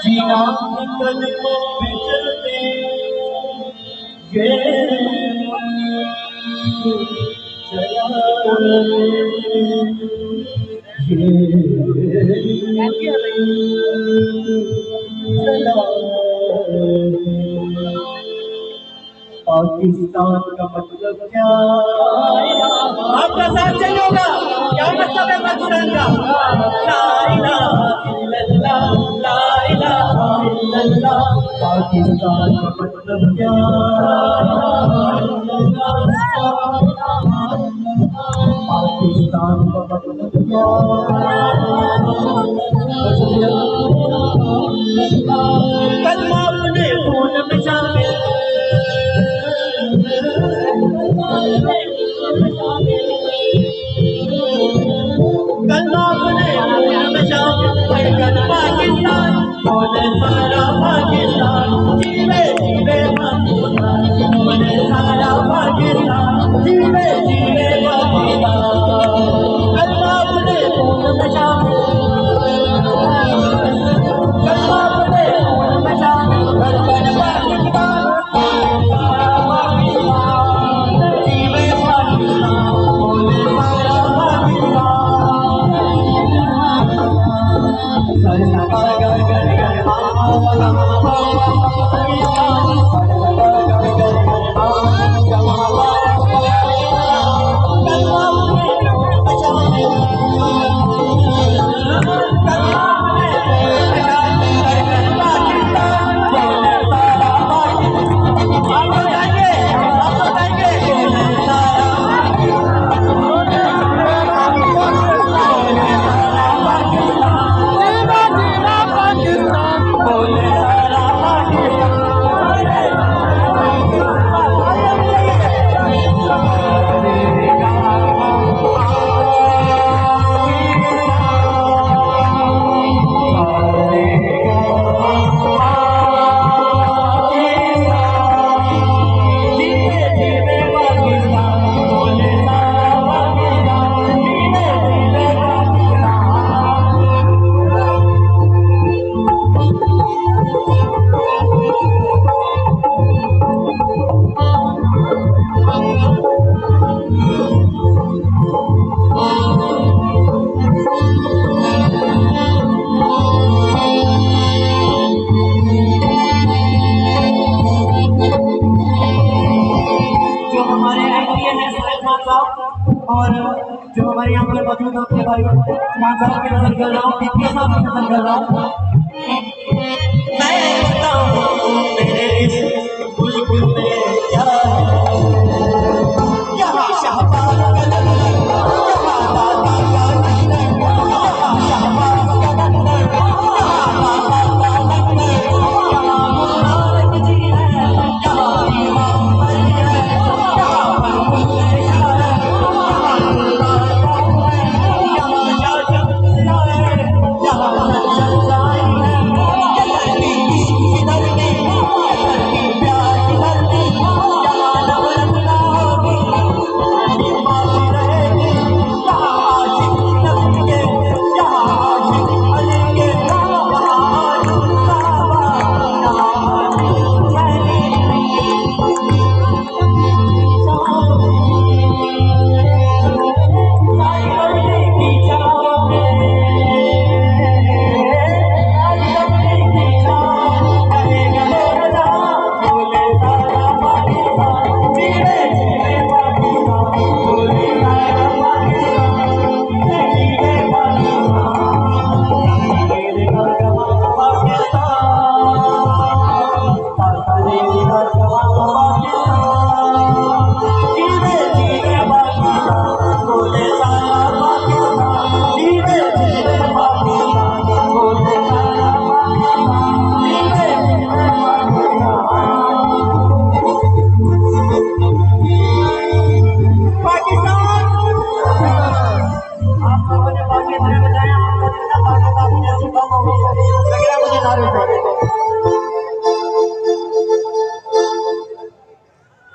जीना कदमों पे चलते ये पाकिस्तान का मतलब क्या? आपका साथ चलेगा क्या मतलब है पाकिस्तान का? ला इलाहा इल्लल्लाह, ला इलाहा इल्लल्लाह। पाकिस्तान का मतलब क्या? पाकिस्तान का मतलब क्या? कलमा अपने खून में शामिल, कलमा अपने खून में शामिल, धड़कन पाकिस्तान बोले सारा पाकिस्तान, जीवे जीवे पाकिस्तान बोले सारा पाकिस्तान, जीवे जीवे पाकिस्तान। कलमा अपने खून में शामिल, कलमा अपने खून में शामिल, धड़कन पाकिस्तान बोले सारा पाकिस्तान, जीवे पाकिस्तान बोले सारा पाकिस्तान। और जो हमारे यहाँ पर मौजूद होते भाई मान साहब की नजर कर रहा हूँ, पीपी साहब की नजर कर रहा हूँ। मैं बताऊँ मेरे इस बुलबुल में क्या यहाँ शाहबाज का लंदन, यहाँ दादा का लंदन, यहाँ शाहबाज का लंदन, यहाँ दादा का लंदन, यहाँ मुबारक जी है, यहाँ इमाम भाई है, यहाँ बुलबुल है,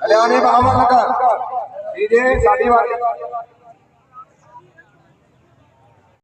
हरियाणे बाबा नगर डीजे साड़ी वाले